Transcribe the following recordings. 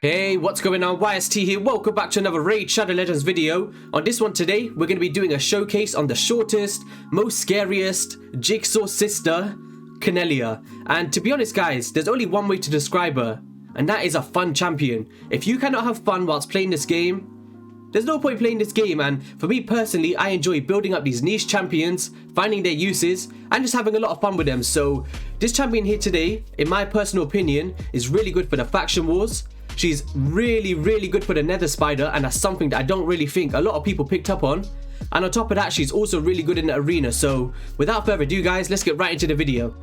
Hey, what's going on? YST here. Welcome back to another Raid Shadow Legends video. On this one today, we're going to be doing a showcase on the shortest, most scariest jigsaw sister, Conellia. And to be honest guys, there's only one way to describe her, and that is a fun champion. If you cannot have fun whilst playing this game, there's no point playing this game. And for me personally, I enjoy building up these niche champions, finding their uses, and just having a lot of fun with them. So this champion here today, in my personal opinion, is really good for the faction wars. She's really good for the Nether Spider, and that's something that I don't really think a lot of people picked up on. And on top of that, she's also really good in the arena. So without further ado guys, let's get right into the video.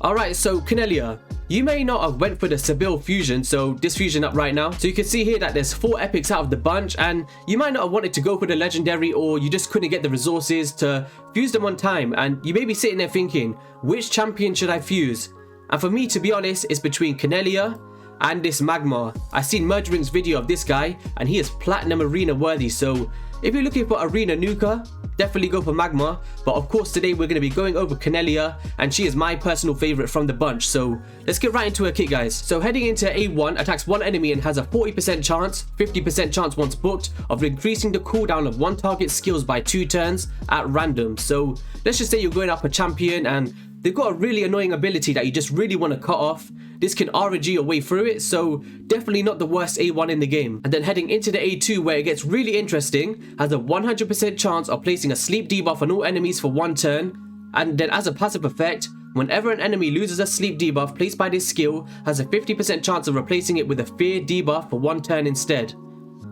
Alright, so Conellia, you may not have went for the fusible fusion, so this fusion up right now. So you can see here that there's 4 epics out of the bunch, and you might not have wanted to go for the legendary, or you just couldn't get the resources to fuse them on time. And you may be sitting there thinking, which champion should I fuse? And for me, to be honest, it's between Conellia and this Magma. I've seen Murdering's video of this guy, and he is platinum arena worthy. So if you're looking for arena nuker, definitely go for Magma. But of course today we're going to be going over Conellia, and she is my personal favorite from the bunch. So let's get right into her kit guys. So heading into A1, attacks one enemy and has a 40% chance, 50% chance once booked, of increasing the cooldown of one target skills by 2 turns at random. So let's just say you're going up a champion and they've got a really annoying ability that you just really want to cut off. This can RNG your way through it, so definitely not the worst A1 in the game. And then heading into the A2, where it gets really interesting, has a 100% chance of placing a sleep debuff on all enemies for 1 turn. And then as a passive effect, whenever an enemy loses a sleep debuff placed by this skill, has a 50% chance of replacing it with a fear debuff for 1 turn instead.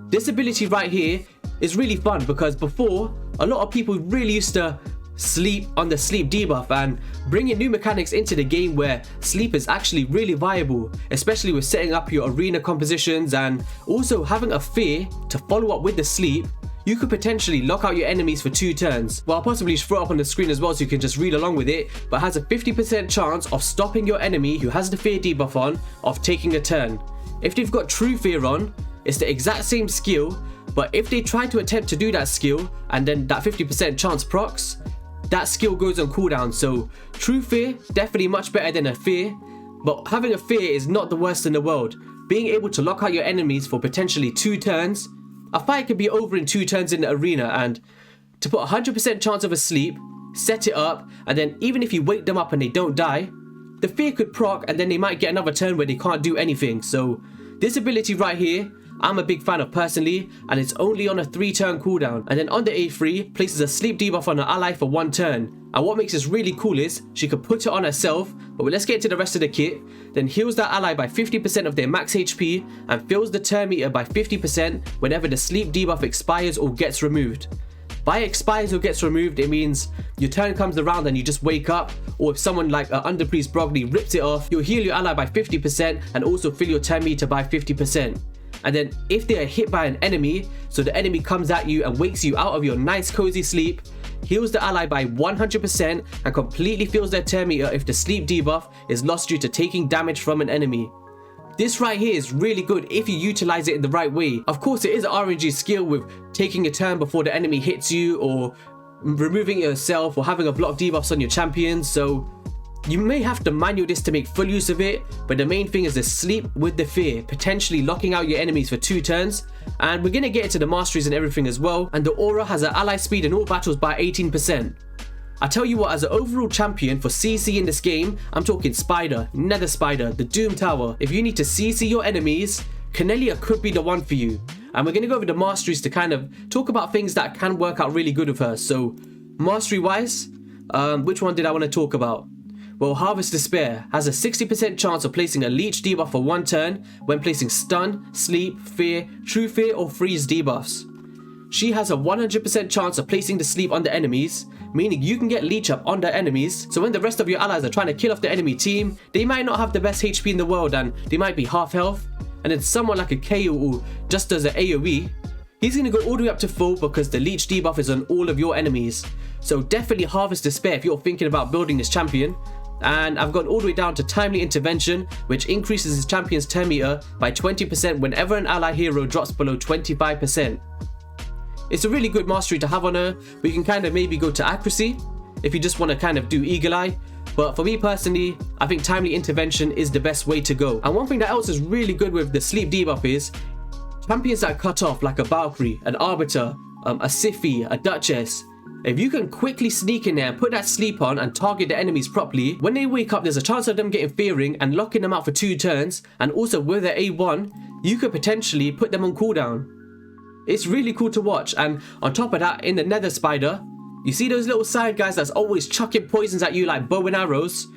This ability right here is really fun because before, a lot of people really used to sleep on the sleep debuff, and bringing new mechanics into the game where sleep is actually really viable, especially with setting up your arena compositions and also having a fear to follow up with the sleep. You could potentially lock out your enemies for 2 turns. Well, I'll possibly just throw it up on the screen as well so you can just read along with it, but has a 50% chance of stopping your enemy who has the fear debuff on of taking a turn. If they've got true fear on, it's the exact same skill, but if they try to attempt to do that skill and then that 50% chance procs, that skill goes on cooldown. So true fear, definitely much better than a fear, but having a fear is not the worst in the world. Being able to lock out your enemies for potentially 2 turns, a fight can be over in 2 turns in the arena, and to put 100% chance of a sleep, set it up, and then even if you wake them up and they don't die, the fear could proc and then they might get another turn where they can't do anything. So this ability right here, I'm a big fan of personally, and it's only on a 3-turn cooldown. And then on the A3, places a sleep debuff on an ally for 1 turn. And what makes this really cool is she could put it on herself, but let's get to the rest of the kit. Then heals that ally by 50% of their max HP and fills the turn meter by 50% whenever the sleep debuff expires or gets removed. By expires or gets removed, it means your turn comes around and you just wake up, or if someone like Underpriest Brogly rips it off, you'll heal your ally by 50% and also fill your turn meter by 50%. And then if they are hit by an enemy, so the enemy comes at you and wakes you out of your nice cozy sleep, heals the ally by 100% and completely fills their turn meter if the sleep debuff is lost due to taking damage from an enemy. This right here is really good if you utilize it in the right way. Of course, it is an RNG skill with taking a turn before the enemy hits you, or removing it yourself, or having a block debuffs on your champions. So you may have to manual this to make full use of it, but the main thing is the sleep with the fear, potentially locking out your enemies for 2 turns. And we're going to get into the masteries and everything as well. And the aura has an ally speed in all battles by 18%. I tell you what, as an overall champion for CC in this game, I'm talking Spider, Nether Spider, the Doom Tower. If you need to CC your enemies, Conellia could be the one for you. And we're going to go over the masteries to kind of talk about things that can work out really good with her. So mastery wise, which one did I want to talk about? Well, Harvest Despair has a 60% chance of placing a leech debuff for 1 turn when placing stun, sleep, fear, true fear or freeze debuffs. She has a 100% chance of placing the sleep on the enemies, meaning you can get leech up on the enemies, so when the rest of your allies are trying to kill off the enemy team, they might not have the best HP in the world and they might be half health, and then someone like a KO who just does an AoE, he's going to go all the way up to full because the leech debuff is on all of your enemies. So definitely Harvest Despair if you're thinking about building this champion. And I've gone all the way down to Timely Intervention, which increases his champion's turn meter by 20% whenever an ally hero drops below 25%. It's a really good mastery to have on her. We can kind of maybe go to Accuracy if you just want to kind of do Eagle Eye. But for me personally, I think timely intervention is the best way to go. And one thing that else is really good with the sleep debuff is champions that cut off, like a Valkyrie, an Arbiter, a Siphi, a Duchess. If you can quickly sneak in there and put that sleep on and target the enemies properly, when they wake up, there's a chance of them getting fearing and locking them out for 2 turns. And also with their A1, you could potentially put them on cooldown. It's really cool to watch. And on top of that, in the Nether Spider, you see those little side guys that's always chucking poisons at you like bow and arrows?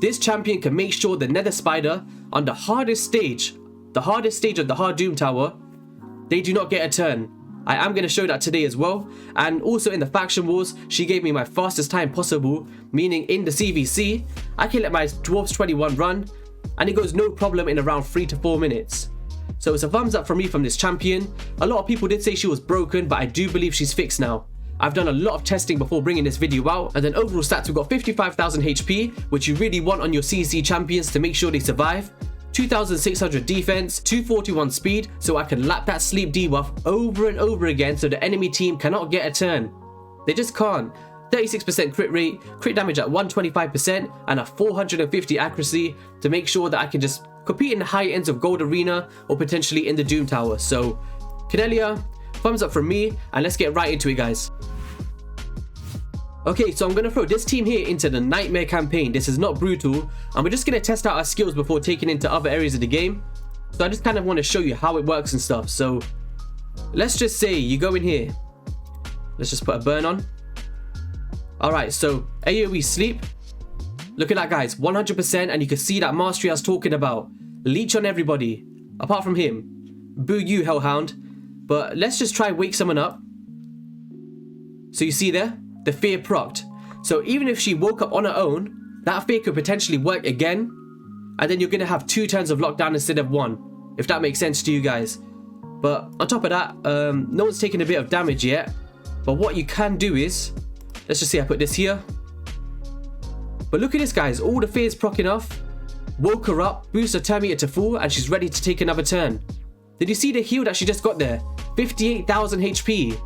This champion can make sure the Nether Spider on the hardest stage of the hard Doom Tower, they do not get a turn. I am going to show that today as well. And also in the faction wars, she gave me my fastest time possible, meaning in the CVC, I can let my Dwarfs 21 run and it goes no problem in around 3 to 4 minutes. So it's a thumbs up from me from this champion. A lot of people did say she was broken, but I do believe she's fixed now. I've done a lot of testing before bringing this video out, and then overall stats, we've got 55,000 HP, which you really want on your CC champions to make sure they survive. 2,600 defense, 241 speed, so I can lap that sleep debuff over and over again so the enemy team cannot get a turn. They just can't. 36% crit rate, crit damage at 125%, and a 450 accuracy to make sure that I can just compete in the high ends of Gold Arena or potentially in the Doom Tower. So, Conellia, thumbs up from me, and let's get right into it, guys. Okay, so I'm going to throw this team here into the Nightmare campaign. This is not brutal, and we're just going to test out our skills before taking into other areas of the game. So I just kind of want to show you how it works and stuff. So let's just say you go in here. Let's just put a burn on. Alright, so AoE sleep. Look at that, guys, 100%, and you can see that mastery I was talking about. Leech on everybody, apart from him. Boo you, Hellhound. But let's just try wake someone up. So you see there? The fear procced. So even if she woke up on her own, that fear could potentially work again. And then you're going to have 2 turns of lockdown instead of 1. If that makes sense to you guys. But on top of that, no one's taken a bit of damage yet. But what you can do is, let's just say I put this here. But look at this, guys. All the fears proccing off. Woke her up, boost her turn meter to full, and she's ready to take another turn. Did you see the heal that she just got there? 58,000 HP.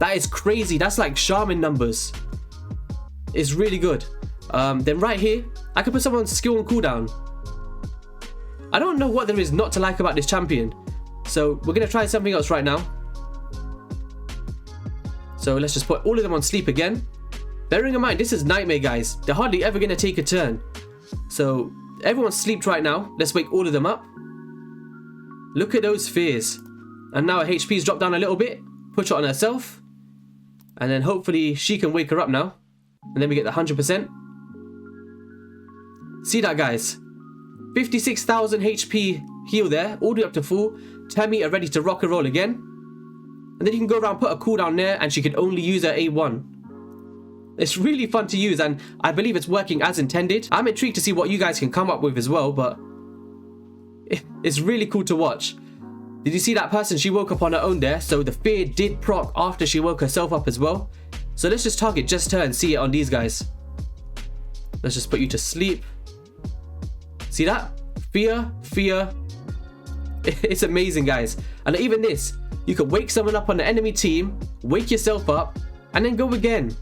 That is crazy. That's like shaman numbers. It's really good. Then right here, I can put someone's skill on cooldown. I don't know what there is not to like about this champion. So we're going to try something else right now. So let's just put all of them on sleep again. Bearing in mind, this is Nightmare, guys. They're hardly ever going to take a turn. So everyone's sleeped right now. Let's wake all of them up. Look at those fears. And now her HP's dropped down a little bit. Push it on herself. And then hopefully she can wake her up now. And then we get the 100%. See that, guys? 56,000 HP heal there. All the way up to full. Turn meter ready to rock and roll again. And then you can go around, put a cooldown there, and she can only use her A1. It's really fun to use, and I believe it's working as intended. I'm intrigued to see what you guys can come up with as well, but it's really cool to watch. Did you see that person? She woke up on her own there, so the fear did proc after she woke herself up as well. So let's just target just her and see it on these guys. Let's just put you to sleep. See that? Fear, fear. It's amazing, guys. And even this, you can wake someone up on the enemy team, wake yourself up, and then go again.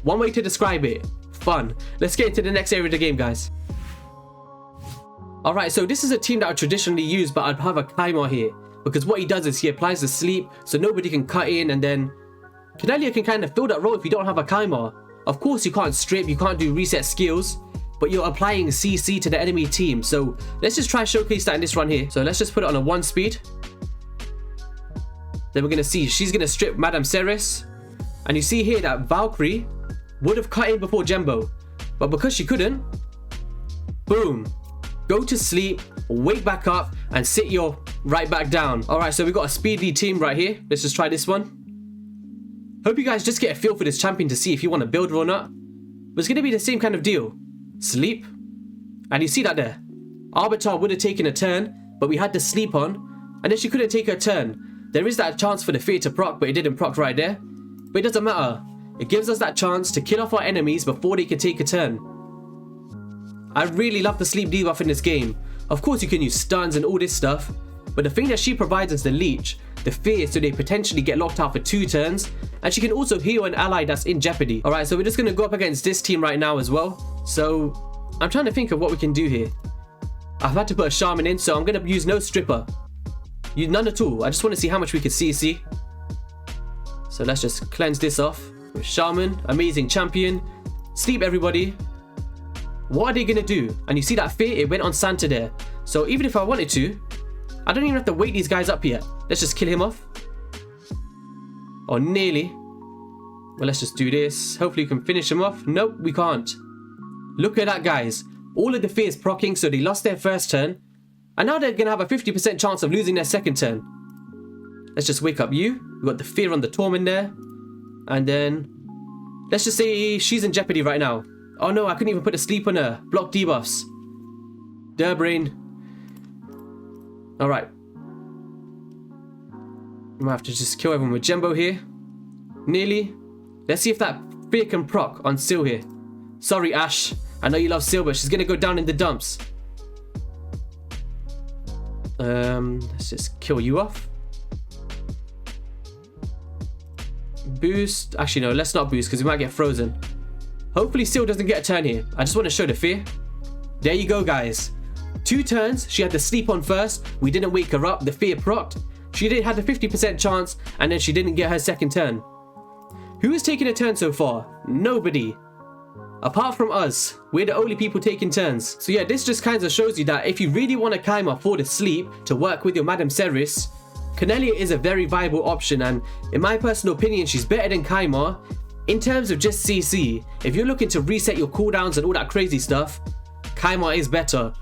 One way to describe it. Fun. Let's get into the next area of the game, guys. Alright, so this is a team that I traditionally use, but I'd have a Kymar here. Because what he does is he applies the sleep, so nobody can cut in, and then Conellia can kind of fill that role if you don't have a Kymar. Of course, you can't strip, you can't do reset skills, but you're applying CC to the enemy team. So let's just try showcase that in this run here. So let's just put it on a 1 speed. Then we're going to see, she's going to strip Madame Ceres. And you see here that Valkyrie would have cut in before Jembo. But because she couldn't, boom. Go to sleep, wake back up, and sit your right back down. Alright, so we've got a speedy team right here. Let's just try this one. Hope you guys just get a feel for this champion to see if you want to build her or not. But it's going to be the same kind of deal. Sleep. And you see that there. Arbiter would have taken a turn, but we had to sleep on. And then she couldn't take her turn. There is that chance for the fear to proc, but it didn't proc right there. But it doesn't matter. It gives us that chance to kill off our enemies before they can take a turn. I really love the sleep debuff in this game. Of course you can use stuns and all this stuff, but the thing that she provides is the leech, the fear, so they potentially get locked out for 2 turns, and she can also heal an ally that's in jeopardy. Alright, so we're just going to go up against this team right now as well. So I'm trying to think of what we can do here. I've had to put a shaman in, so I'm going to use no stripper. Use none at all. I just want to see how much we can CC. So let's just cleanse this off. Shaman, amazing champion. Sleep, everybody. What are they going to do? And you see that fear? It went on Santa there. So even if I wanted to, I don't even have to wake these guys up yet. Let's just kill him off. Or nearly. Well, let's just do this. Hopefully we can finish him off. Nope, we can't. Look at that, guys. All of the fear is proccing, so they lost their first turn. And now they're going to have a 50% chance of losing their second turn. Let's just wake up you. We've got the fear on the torment there. And then let's just say she's in jeopardy right now. Oh no, I couldn't even put a sleep on her. Block debuffs. Duh, brain. Alright. I'm gonna have to just kill everyone with Jumbo here. Nearly. Let's see if that fear can proc on Sil here. Sorry, Ash. I know you love Sil, but she's gonna go down in the dumps. Let's just kill you off. Boost. Actually, no, let's not boost because we might get frozen. Hopefully Sil doesn't get a turn here. I just want to show the fear. There you go, guys. 2 turns. She had to sleep on first. We didn't wake her up. The fear procced. She did have a 50% chance, and then she didn't get her second turn. Who has taken a turn so far? Nobody. Apart from us. We're the only people taking turns. So yeah, this just kind of shows you that if you really want a Kaima for the sleep to work with your Madam Ceres, Conellia is a very viable option, and in my personal opinion, she's better than Kaima. In terms of just CC, if you're looking to reset your cooldowns and all that crazy stuff, Kaima is better.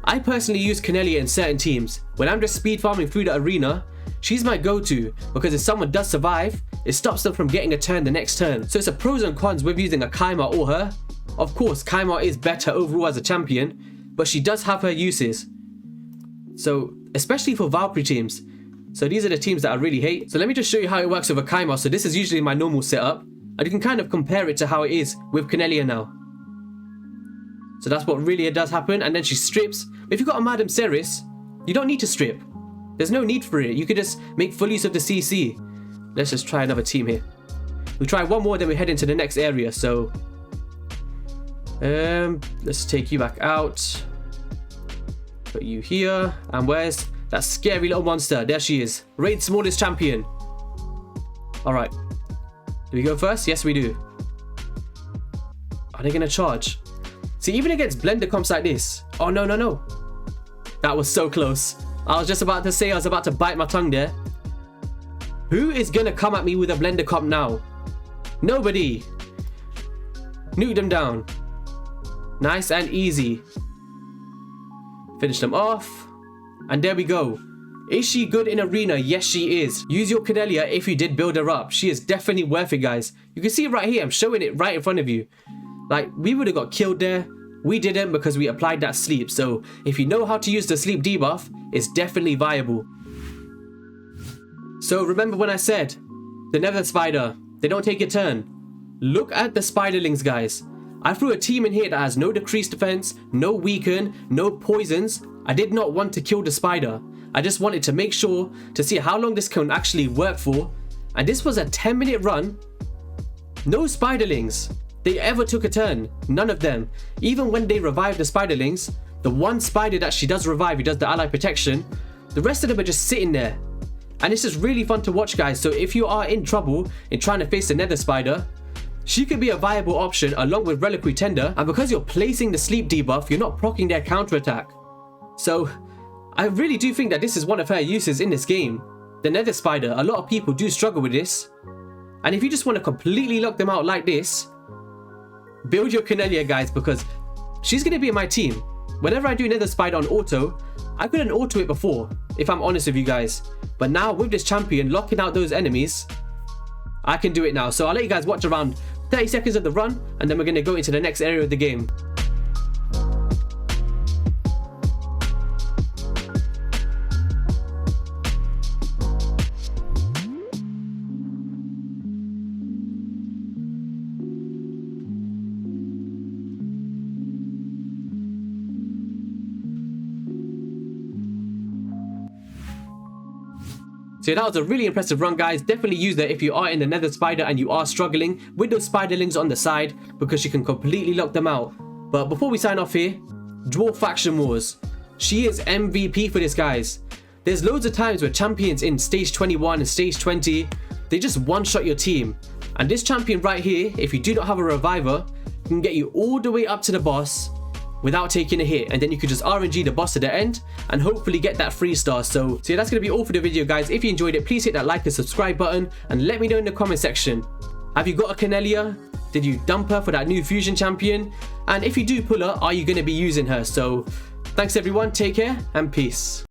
I personally use Conellia in certain teams. When I'm just speed farming through the arena, she's my go-to because if someone does survive, it stops them from getting a turn the next turn. So it's a pros and cons with using a Kaima or her. Of course, Kaima is better overall as a champion, but she does have her uses. So, especially for Valkyrie teams. So these are the teams that I really hate. So let me just show you how it works with a Kaima. So this is usually my normal setup. And you can kind of compare it to how it is with Conellia now. So that's what really does happen. And then she strips. If you've got a Madam Ceres, you don't need to strip. There's no need for it. You could just make full use of the CC. Let's just try another team here. We'll try one more, then we head into the next area. So let's take you back out. Put you here. And where's that scary little monster? There she is. Raid smallest champion. Alright. Do we go first? Yes, we do. Are they going to charge? See, even against blender comps like this. Oh, no, no, no. That was so close. I was just about to say I was about to bite my tongue there. Who is going to come at me with a blender comp now? Nobody. Nuke them down. Nice and easy. Finish them off. And there we go. Is she good in arena? Yes, she is. Use your Conellia if you did build her up. She is definitely worth it, guys. You can see it right here. I'm showing it right in front of you. Like, we would have got killed there. We didn't because we applied that sleep. So, if you know how to use the sleep debuff, it's definitely viable. So, remember when I said, the Nether Spider, they don't take a turn. Look at the Spiderlings, guys. I threw a team in here that has no decreased defense, no weaken, no poisons. I did not want to kill the spider. I just wanted to make sure to see how long this can actually work for. And this was a 10-minute run. No spiderlings. They ever took a turn. None of them. Even when they revived the spiderlings, the one spider that she does revive, he does the ally protection, the rest of them are just sitting there. And it's just really fun to watch, guys. So if you are in trouble in trying to face the Nether Spider, she could be a viable option along with Reliquary Tender. And because you're placing the sleep debuff, you're not proccing their counterattack. So I really do think that this is one of her uses in this game. The Nether Spider, a lot of people do struggle with this. And if you just want to completely lock them out like this, build your Conellia, guys, because she's going to be in my team. Whenever I do Nether Spider on auto, I couldn't auto it before, if I'm honest with you guys. But now with this champion locking out those enemies, I can do it now. So I'll let you guys watch around 30 seconds of the run, and then we're going to go into the next area of the game. So that was a really impressive run, guys. Definitely use that if you are in the Nether Spider and you are struggling with those spiderlings on the side, because you can completely lock them out. But before we sign off here, Dwarf Faction Wars. She is MVP for this, guys. There's loads of times where champions in stage 21 and stage 20, they just one-shot your team. And this champion right here, if you do not have a reviver, can get you all the way up to the boss without taking a hit, and then you could just RNG the boss at the end and hopefully get that 3-star. So yeah, that's gonna be all for the video, guys. If you enjoyed it, please hit that like and subscribe button and let me know in the comment section, have you got a Conellia? Did you dump her for that new fusion champion? And if you do pull her, are you gonna be using her? So thanks everyone, take care and peace.